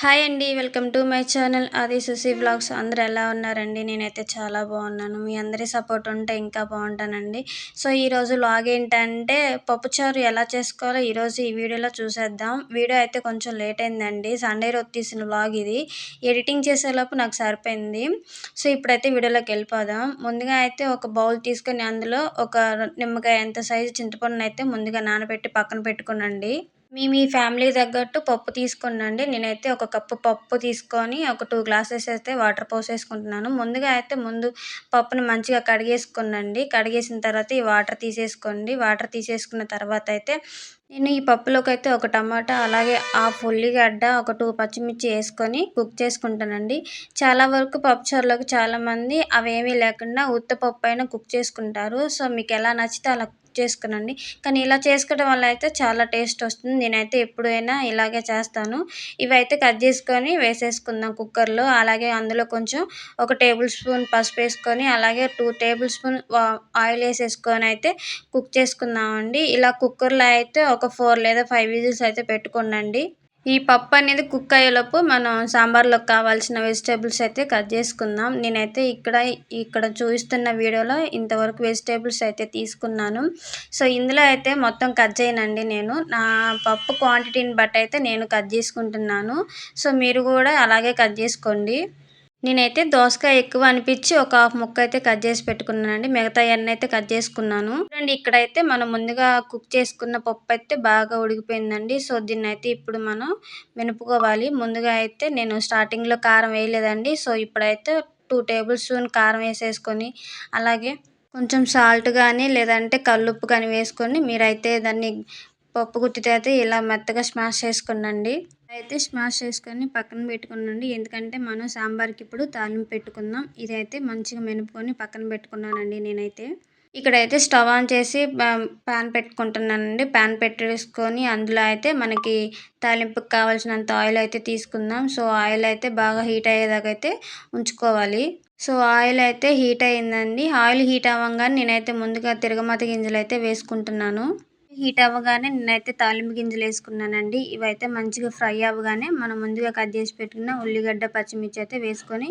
Hi అండి. Welcome to my channel ఆది Susi vlogs. అందరూ ఎలా ఉన్నారండి? నేనైతే చాలా బాగున్నాను. మీ అందరి సపోర్ట్ ఉంటే ఇంకా బాగుంటానండి. సో ఈరోజు వ్లాగ్ ఏంటంటే పప్పుచారు ఎలా చేసుకోవాలో ఈరోజు ఈ వీడియోలో చూసేద్దాం. వీడియో అయితే కొంచెం లేట్ అయిందండి. సండే రోజు తీసిన వ్లాగ్ ఇది. ఎడిటింగ్ చేసేలోపు నాకు సరిపోయింది. సో ఇప్పుడైతే వీడియోలోకి వెళ్ళిపోదాం. ముందుగా అయితే ఒక బౌల్ తీసుకొని అందులో ఒక నిమ్మకాయ ఎంత సైజు చింతపండును అయితే ముందుగా నానబెట్టి పక్కన పెట్టుకునండి. మీ ఫ్యామిలీ తగ్గట్టు పప్పు తీసుకోండి. నేనైతే ఒక కప్పు పప్పు తీసుకొని ఒక 2 గ్లాసెస్ అయితే వాటర్ పోసేసుకుంటున్నాను. ముందుగా అయితే పప్పుని మంచిగా కడిగేసుకోండి. కడిగేసిన తర్వాత ఈ వాటర్ తీసేసుకోండి. వాటర్ తీసేసుకున్న తర్వాత అయితే నేను ఈ పప్పులోకి అయితే ఒక టమాటా అలాగే హాఫ్ ఉల్లిగడ్డ ఒక 2 పచ్చిమిర్చి వేసుకొని కుక్ చేసుకుంటానండి. చాలా వరకు పప్పుచారులోకి చాలామంది అవేమీ లేకుండా ఉత్తపప్పు అయినా కుక్ చేసుకుంటారు. సో మీకు ఎలా నచ్చితే అలా చేసుకునండి. కానీ ఇలా చేసుకోవడం వల్ల అయితే చాలా టేస్ట్ వస్తుంది. నేనైతే ఎప్పుడైనా ఇలాగే చేస్తాను. ఇవైతే కట్ చేసుకొని వేసేసుకుందాం కుక్కర్లో. అలాగే అందులో కొంచెం ఒక టేబుల్ స్పూన్ పసుపు వేసుకొని అలాగే 2 టేబుల్ స్పూన్ ఆయిల్ వేసేసుకొని అయితే కుక్ చేసుకుందామండి. ఇలా కుక్కర్లో అయితే ఒక 4 లేదా 5 విజిల్స్ అయితే పెట్టుకోండి. ఈ పప్పు అనేది కుక్ అయ్యేలోపు మనం సాంబార్లోకి కావాల్సిన వెజిటేబుల్స్ అయితే కట్ చేసుకుందాం. నేనైతే ఇక్కడ చూపిస్తున్న వీడియోలో ఇంతవరకు వెజిటేబుల్స్ అయితే తీసుకున్నాను. సో ఇందులో అయితే మొత్తం కట్ చేయనండి. నేను నా పప్పు క్వాంటిటీని బట్టి అయితే నేను కట్ చేసుకుంటున్నాను. సో మీరు కూడా అలాగే కట్ చేసుకోండి. నేనైతే దోసకాయ ఎక్కువ అనిపించి ఒక హాఫ్ ముక్క అయితే కట్ చేసి పెట్టుకున్నానండి. మిగతా అన్నీ అయితే కట్ చేసుకున్నాను. చూడండి ఇక్కడైతే మనం ముందుగా కుక్ చేసుకున్న పప్పు అయితే బాగా ఉడికిపోయిందండి. సో దీన్ని అయితే ఇప్పుడు మనం మెనుపుకోవాలి. ముందుగా అయితే నేను స్టార్టింగ్లో కారం వేయలేదండి. సో ఇప్పుడైతే 2 టేబుల్ స్పూన్ కారం వేసేసుకొని అలాగే కొంచెం సాల్ట్ కానీ లేదంటే కల్లుప్పు కానీ వేసుకొని మీరైతే దాన్ని పప్పు గుత్తితో అయితే ఇలా మెత్తగా స్మాష్ చేసుకునండి. అయితే స్మాష్ చేసుకొని పక్కన పెట్టుకునండి. ఎందుకంటే మనం సాంబార్కి ఇప్పుడు తాలింపు పెట్టుకుందాం. ఇదైతే మంచిగా మెనుపుకొని పక్కన పెట్టుకున్నానండి నేనైతే. ఇక్కడైతే స్టవ్ ఆన్ చేసి ప్యాన్ పెట్టుకుంటున్నానండి. ప్యాన్ పెట్టేసుకొని అందులో అయితే మనకి తాలింపుకి కావాల్సినంత ఆయిల్ అయితే తీసుకుందాం. సో ఆయిల్ అయితే బాగా హీట్ అయ్యేదాకా అయితే ఉంచుకోవాలి. సో ఆయిల్ అయితే హీట్ అయ్యిందండి. ఆయిల్ హీట్ అవ్వగానే నేనైతే ముందుగా తిరగమాత గింజలు అయితే వేసుకుంటున్నాను. హీట్ అవ్వగానే నేనైతే తాలింపు గింజలు వేసుకున్నానండి. ఇవైతే మంచిగా ఫ్రై అవ్వగానే మనం ముందుగా కట్ చేసి పెట్టుకున్న ఉల్లిగడ్డ పచ్చిమిర్చి అయితే వేసుకొని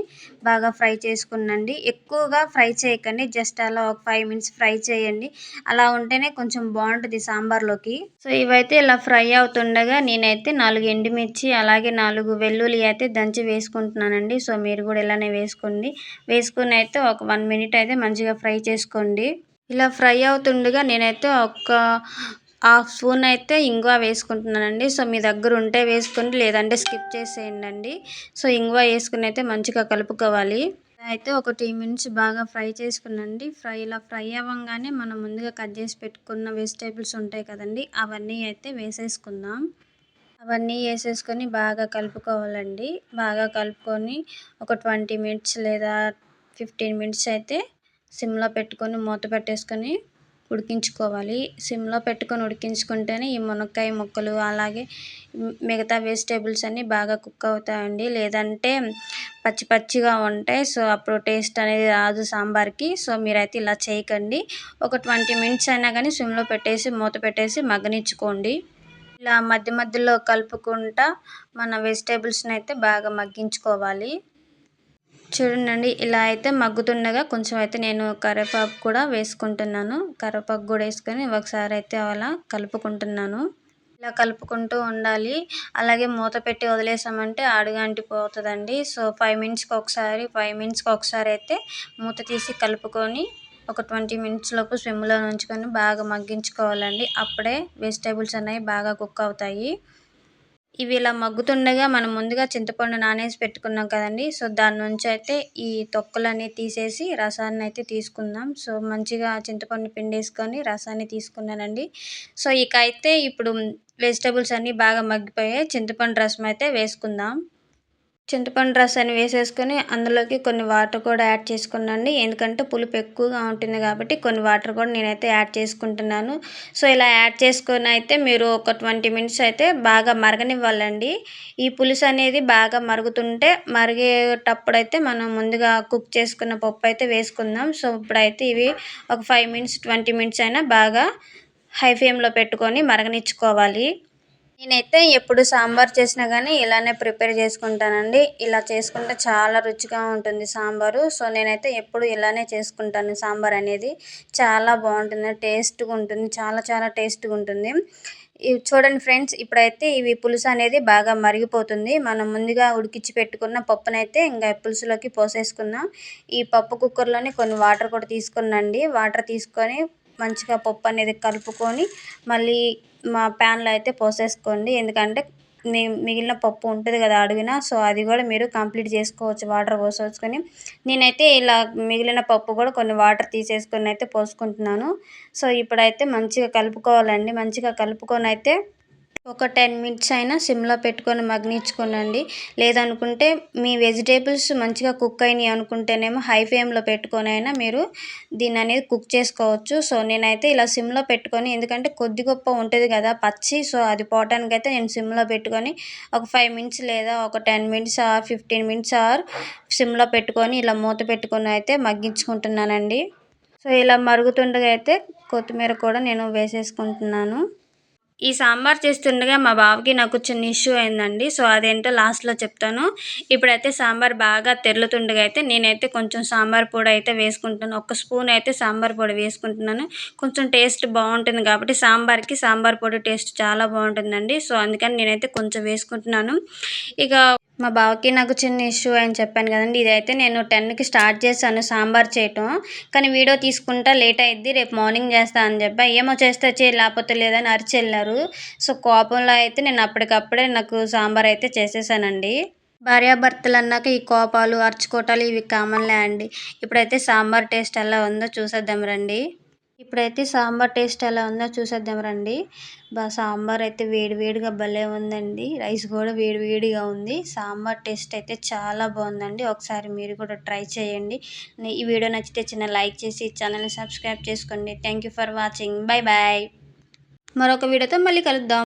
బాగా ఫ్రై చేసుకునండి. ఎక్కువగా ఫ్రై చేయకండి. జస్ట్ అలా ఒక 5 మినిట్స్ ఫ్రై చేయండి. అలా ఉంటేనే కొంచెం బాగుంటుంది సాంబార్లోకి. సో ఇవైతే ఇలా ఫ్రై అవుతుండగా నేనైతే 4 ఎండుమిర్చి అలాగే 4 వెల్లుల్లి అయితే దంచి వేసుకుంటున్నానండి. సో మీరు కూడా ఇలానే వేసుకోండి. వేసుకుని అయితే ఒక 1 మినిట్ అయితే మంచిగా ఫ్రై చేసుకోండి. ఇలా ఫ్రై అవుతుండగా నేనైతే ఒక హాఫ్ స్పూన్ అయితే ఇంగువ వేసుకుంటున్నానండి. సో మీ దగ్గర ఉంటే వేసుకోండి లేదంటే స్కిప్ చేసేయండి. సో ఇంగువ వేసుకుని అయితే మంచిగా కలుపుకోవాలి. అయితే ఒక 2 మినిట్స్ బాగా ఫ్రై చేసుకునండి. ఇలా ఫ్రై అవ్వగానే మనం ముందుగా కట్ చేసి పెట్టుకున్న వెజిటేబుల్స్ ఉంటాయి కదండి అవన్నీ అయితే వేసేసుకుందాం. అవన్నీ వేసేసుకొని బాగా కలుపుకోవాలండి. బాగా కలుపుకొని ఒక 20 మినిట్స్ లేదా 15 మినిట్స్ అయితే సిమ్లో పెట్టుకొని మూత పెట్టేసుకొని ఉడికించుకోవాలి. సిమ్లో పెట్టుకొని ఉడికించుకుంటేనే ఈ మునక్కాయ ముక్కలు అలాగే మిగతా వెజిటేబుల్స్ అన్నీ బాగా కుక్ అవుతాయండి. లేదంటే పచ్చి పచ్చిగా ఉంటాయి. సో అప్పుడు టేస్ట్ అనేది రాదు సాంబార్కి. సో మీరైతే ఇలా చేయకండి. ఒక 20 మినిట్స్ అయినా కానీ సిమ్లో పెట్టేసి మూత పెట్టేసి మగ్గనిచ్చుకోండి. ఇలా మధ్య మధ్యలో కలుపుకుంటా మన వెజిటేబుల్స్ని అయితే బాగా మగ్గించుకోవాలి. చూడండి ఇలా అయితే మగ్గుతుండగా కొంచెం అయితే నేను కరివేపాకు కూడా వేసుకుంటున్నాను. కరివేపాకు కూడా వేసుకొని ఒకసారి అయితే అలా కలుపుకుంటున్నాను. ఇలా కలుపుకుంటూ ఉండాలి. అలాగే మూత పెట్టి వదిలేసామంటే అడుగంటిపోతుందండి. సో 5 మినిట్స్కి ఒకసారి అయితే మూత తీసి కలుపుకొని ఒక 20 మినిట్స్ లోపు స్విమ్లో ఉంచుకొని బాగా మగ్గించుకోవాలండి. అప్పుడే వెజిటేబుల్స్ అనేవి బాగా కుక్ అవుతాయి. ఇవి ఇలా మగ్గుతుండగా మనం ముందుగా చింతపండు నానేసి పెట్టుకున్నాం కదండి. సో దాని నుంచి అయితే ఈ తొక్కలన్నీ తీసేసి రసాన్ని అయితే తీసుకుందాం. సో మంచిగా చింతపండు పిండేసుకొని రసాన్ని తీసుకున్నానండి. సో ఇక అయితే ఇప్పుడు వెజిటేబుల్స్ అన్నీ బాగా మగ్గిపోయాయి. చింతపండు రసం అయితే వేసుకుందాం. చింతపండు రసాన్ని వేసేసుకొని అందులోకి కొన్ని వాటర్ కూడా యాడ్ చేసుకున్నాండి. ఎందుకంటే పులుపు ఎక్కువగా ఉంటుంది కాబట్టి కొన్ని వాటర్ కూడా నేనైతే యాడ్ చేసుకుంటున్నాను. సో ఇలా యాడ్ చేసుకొని అయితే మీరు ఒక 20 మినిట్స్ అయితే బాగా మరగనివ్వాలండి. ఈ పులుసు అనేది బాగా మరుగుతుంటే మరిగేటప్పుడు అయితే మనం ముందుగా కుక్ చేసుకున్న పప్పు అయితే వేసుకుందాం. సో ఇప్పుడైతే ఇవి ఒక 5 మినిట్స్ 20 మినిట్స్ అయినా బాగా హై ఫ్లేమ్లో పెట్టుకొని మరగనిచ్చుకోవాలి. నేనైతే ఎప్పుడు సాంబార్ చేసినా గానీ ఇలానే ప్రిపేర్ చేసుకుంటానండి. ఇలా చేసుకుంటే చాలా రుచిగా ఉంటుంది సాంబారు. సో, నేనైతే ఎప్పుడు ఇలానే చేసుకుంటాను సాంబారనేది. చాలా బావుంటుంది. టేస్ట్‌గా ఉంటుంది. చాలా చాలా టేస్ట్‌గా ఉంటుంది. ఇవి చూడండి ఫ్రెండ్స్, ఇప్పుడైతే ఇవి పులుసనేది బాగా మరిగిపోతుంది. మనం ముందుగా ఉడికిచ్చి పెట్టుకున్న పప్పునైతే ఇంగ పులుసులోకి పోసేసుకుందాం. ఈ పప్పు కుక్కర్‌లోనే కొన్ని వాటర్ కూడా తీసుకున్నాండి. వాటర్ తీసుకొని మంచిగా పప్పనేది కలుపుకొని మళ్ళీ ప్యాన్‌లో అయితే పోసేసుకోండి. ఎందుకంటే మిగిలిన పప్పు ఉంటది గదా అడుగున. సో, అది గూడా మీరు కంప్లీట్ జేసుకోవచ్చు వాటర్ పోసేసుకొని. నేనైతే ఇలా మిగిలిన పప్పు గూడా కొన్ని వాటర్ తీసేసుకొనైతే పోసుకుంటున్నాను. సో, ఇప్పుడైతే మంచిగా కలుపుకోవాలండి. మంచిగా కలుపుకొనైతే ఒక 10 మినిట్స్ అయినా సిమ్‌లో పెట్టుకొని మగ్గనిచ్చుకోనండి. లేదనుకుంటే మీ వెజిటబుల్స్ మంచిగా కుక్ అయినాయి అనుకుంటేనేమో హై ఫ్లేమ్‌లో పెట్టుకొనైనా మీరు దీన్ననేది కుక్ చేసుకోవచ్చు. సో, నేనైతే ఇలా సిమ్‌లో పెట్టుకొని, ఎందుకంటే కొద్ది గొప్ప ఉంటది గదా పచ్చి. సో, అది పోవటానికైతే నేను సిమ్‌లో పెట్టుకొని ఒక 5 మినిట్స్ లేదా ఒక 10 మినిట్స్ ఆర్ 15 మినిట్స్ సిమ్‌లో పెట్టుకొని ఇలా మూత పెట్టుకొని అయితే మగ్గించుకుంటున్నానండి. సో, ఇలా మరుగుతుండగా అయితే కొత్తిమీర కూడా నేను వేసేసుకుంటున్నాను. ఈ సాంబార్ చేస్తుండగా మా బావకి నాకు చిన్న ఇష్యూ అయిందండి. సో, అదేంటో లాస్ట్‌లో చెప్తాను. ఇప్పుడైతే సాంబార్ బాగా తెర్లుతుండగా అయితే నేనైతే కొంచెం సాంబార్ పొడి అయితే వేసుకుంటాను. ఒక స్పూన్ అయితే సాంబార్ పొడి వేసుకుంటున్నాను. కొంచెం టేస్ట్ బావుంటుంది కాబట్టి సాంబార్‌కి సాంబార్ పొడి టేస్ట్ చాలా బావుంటుందండి. సో, అందుకని నేనైతే కొంచెం వేసుకుంటున్నాను. ఇక మా బావకి నాకు చిన్న ఇష్యూ అని చెప్పాను గదండీ! ఇదైతే నేను 10కి స్టార్ట్ చేశాను సాంబార్ చేయటం. కానీ వీడియో తీసుకుంటా లేట్ అయిద్ది. రేపు మార్నింగ్ చేస్తా అని చెప్పా. ఏమో చేస్తే చెయి లేకపోతే లేదని అరిచెళ్లారు. సో, కోపంలో అయితే నేను అప్పటికప్పుడే నాకు సాంబార్ అయితే చేసేసానండి. భార్యాభర్తలన్నాక ఈ కోపాలు, అరుచుకోవటాలు ఇవి కామన్‌లే అండి. ఇప్పుడైతే సాంబార్ టేస్ట్ ఎలా ఉందో చూసేద్దాం రండి. ఇప్పుడైతే సాంబార్ టేస్ట్ ఎలా ఉందో చూసేద్దాం రండి. సాంబార్ అయితే వేడి వేడిగా భలే ఉందండి. రైస్ కూడా వేడి వేడిగా ఉంది. సాంబార్ టేస్ట్ అయితే చాలా బావుందండి. ఒకసారి మీరు కూడా ట్రై చేయండి. ఈ వీడియో నచ్చితే చిన్న లైక్ చేసి ఛానల్‌ని సబ్స్క్రైబ్ చేసుకోండి. Thank you for watching. Bye bye. మరొక వీడియోతో మళ్ళీ కలుద్దాం.